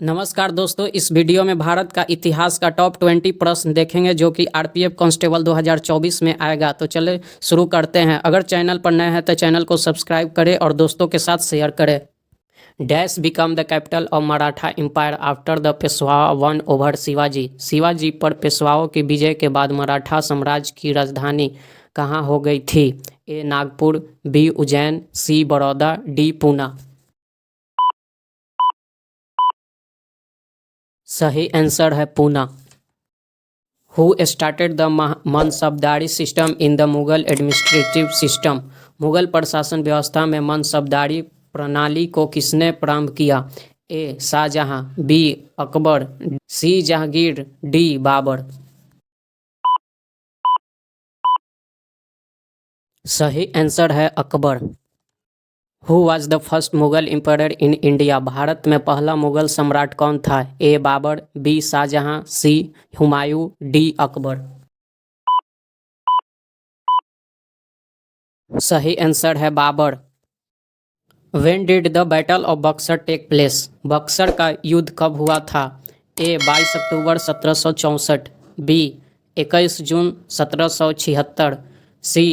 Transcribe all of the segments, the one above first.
नमस्कार दोस्तों, इस वीडियो में भारत का इतिहास का टॉप 20 प्रश्न देखेंगे जो कि आरपीएफ कांस्टेबल 2024 में आएगा। तो चले शुरू करते हैं। अगर चैनल पर नए हैं तो चैनल को सब्सक्राइब करें और दोस्तों के साथ शेयर करें। Dash become the capital of Maratha empire after the Peshwa won over Shivaji. Shivaji पर पेशवाओं की विजय के बाद मराठा साम्राज्य की राजधानी कहाँ हो गई थी? A Nagpur, B Ujjain, C Baroda, D Poona. सही आंसर है Poona. Who started the mansabdari system in the Mughal administrative system. Mughal प्रशासन व्यवस्था में मनसबदारी प्रणाली को किसने प्रारंभ किया? A Shahjahan, B Akbar, C Jahangir, D Babur. सही आंसर है Akbar. Who was the first Mughal empire in India. भारत में पहला मुगल सम्राट कौन था? A Babur, B Shahjahan, C Humayun, D Akbar. सही आंसर है Babur. When did the battle of Buxar take place. Buxar का युद्ध कब हुआ था? A 22 October 1764, B 21 June 1776, C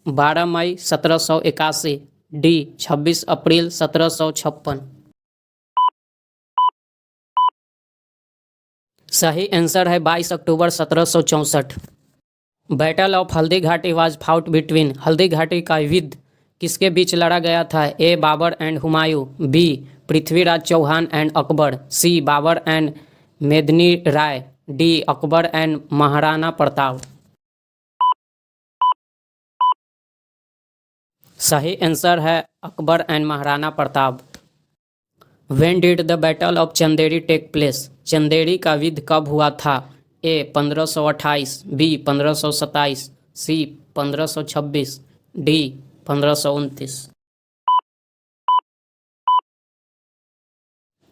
12 May 1781, D 26 April 1756। सही आंसर है 22 अक्टूबर 1764। बैटल ऑफ हल्दी घाटी was fought between. Haldi Ghati का युद्ध किसके बीच लड़ा गया था? A Babur and Humayun, B Prithviraj Chauhan and Akbar, C Babur and Medini Rai, D Akbar and Maharana Pratap. सही आंसर है Akbar and Maharana Pratap. When did the battle of Chanderi take place. Chanderi का युद्ध कब हुआ था? A 1528, B 1527, C 1526, D 1529।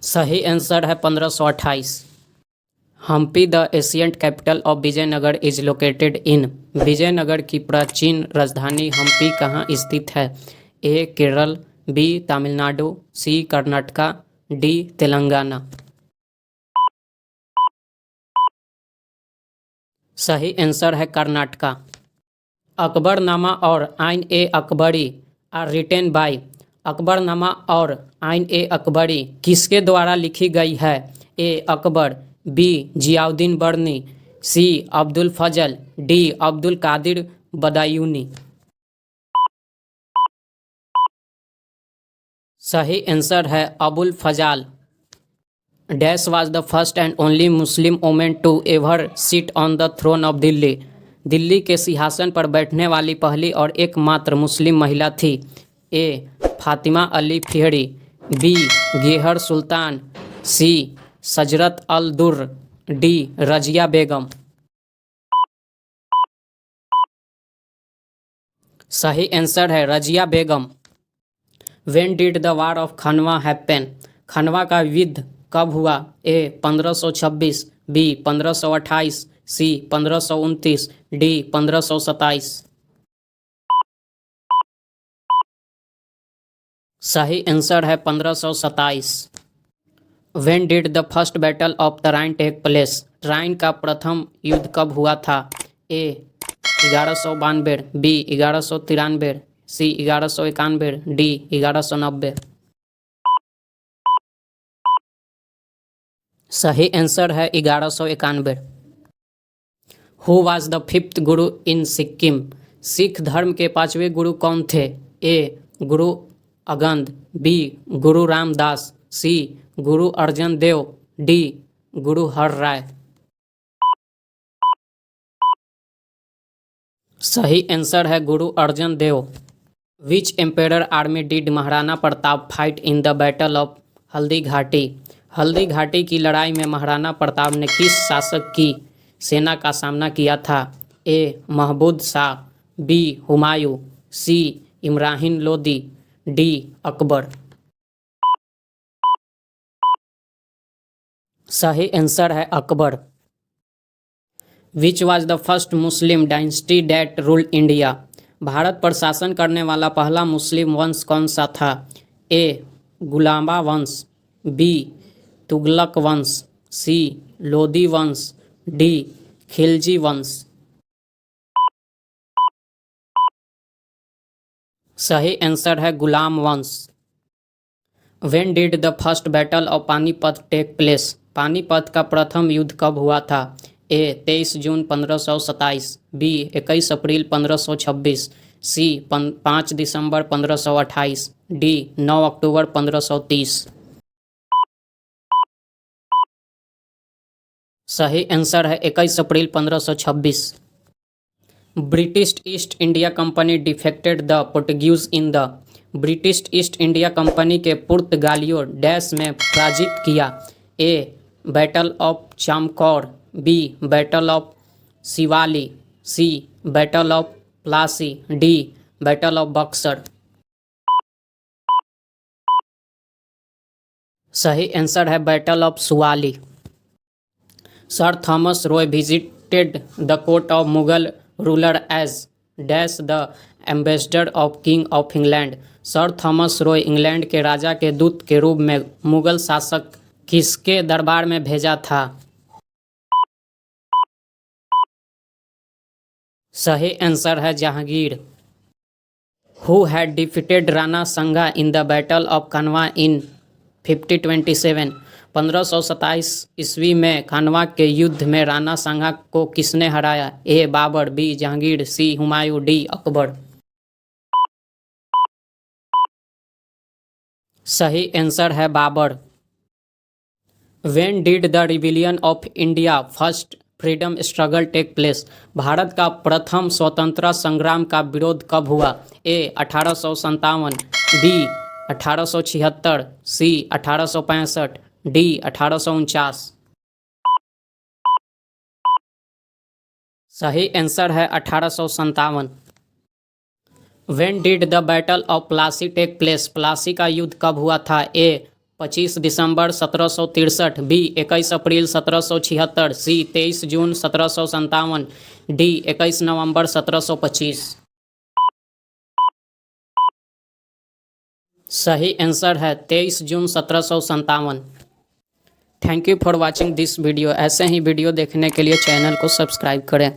सही आंसर है 1528। Hampi the ancient capital of Vijayanagar is located in. Vijayanagar की प्राचीन राजधानी हम्पी कहाँ स्थित है? A Kerala, B Tamil Nadu, C Karnataka, D Telangana. सही आंसर है कर्नाटका। अकबरनामा और Ain e Akbari are written by. Akbarnama और आइन ए अकबरी किसके द्वारा लिखी गई है? A Akbar, B Ziauddin Barani, C Abdul Fazal, D Abdul Qadir Badayuni. सही आंसर है Abul Fazal. Dash was the first and only Muslim women to ever sit on the throne of Delhi. Delhi के सिंहासन पर बैठने वाली पहली और एकमात्र मुस्लिम महिला थी। A Fatima Ali Fihri, B Gehar Sultan, C Shajarat al Durr, D Razia Begum. सही आंसर है Razia Begum. When did the war of Khanwa happen. Khanwa का युद्ध कब हुआ? A 1526, B 1528, C 1529, D 1527। सही आंसर है 1527। When did the first battle of Tarain take place. Tarain का प्रथम युद्ध कब हुआ था? A 1192, B 1193, C 1191, D 1190। सही आंसर है 1191। हु वाज द फिफ्थ गुरु इन सिक्किम। सिख धर्म के पांचवें गुरु कौन थे? ए गुरु अगंद, बी गुरु रामदास, सी गुरु अर्जन देव, डी गुरु हर राय। सही आंसर है Guru Arjan Dev. Which emperor army did Maharana Pratap fight in the battle of Haldi Ghati. Haldi Ghati की लड़ाई में महाराणा प्रताप ने किस शासक की सेना का सामना किया था? ए महमूद शाह, बी हुमायूं, सी इब्राहिम लोदी, डी अकबर। सही आंसर है Akbar. Which was the first Muslim dynasty that ruled India. Bharat पर शासन करने वाला पहला मुस्लिम वंश कौन सा था? ए गुलाबा वंश, बी तुगलक वंश, सी लोदी वंश, डी खिलजी वंश। सही आंसर है Ghulam Vansh. When did the first battle of Panipat take place? Panipat का प्रथम युद्ध कब हुआ था? ए 23 जून 1527, बी 21 अप्रैल 1526, सी 5 दिसंबर 1528, डी 9 अक्टूबर 1530। सही आंसर है 21 अप्रैल 1526। British East India Company defeated the Portuguese in the. British East India Company के पुर्तगालियों डैश में पराजित किया? A battle of Chamkaur, B battle of Swally, C battle of Plassey, D battle of Buxar. सही आंसर है battle of Suvali. Sir Thomas Roy visited the court of Mughal ruler as dash the ambassador of king of England. Sir Thomas Roy England के राजा के दूत के रूप में मुगल शासक किसके दरबार में भेजा था? सही आंसर है Jahangir. Who had defeated Rana संगा इन द बैटल ऑफ कानवा इन 1527? 1527 ईस्वी में खानवा के युद्ध में राणा सांगा को किसने हराया? A Babur, B Jahangir, C Humayun, D Akbar. सही आंसर है Babur. When did the rebellion of India first freedom struggle take place? भारत का प्रथम स्वतंत्रता संग्राम का विरोध कब हुआ? A 1857, B 1876, C 1865, D 1849। सही आंसर है 1857। When did the battle of Plassey take place? Plassey का युद्ध कब हुआ था? ए 25 दिसंबर 1763, बी 21 अप्रैल 1776, सी 23 जून 1757, डी 21 नवंबर 1725। सही आंसर है 23 जून 1757। Thank you for watching this video. ऐसे ही वीडियो देखने के लिए चैनल को सब्सक्राइब करें।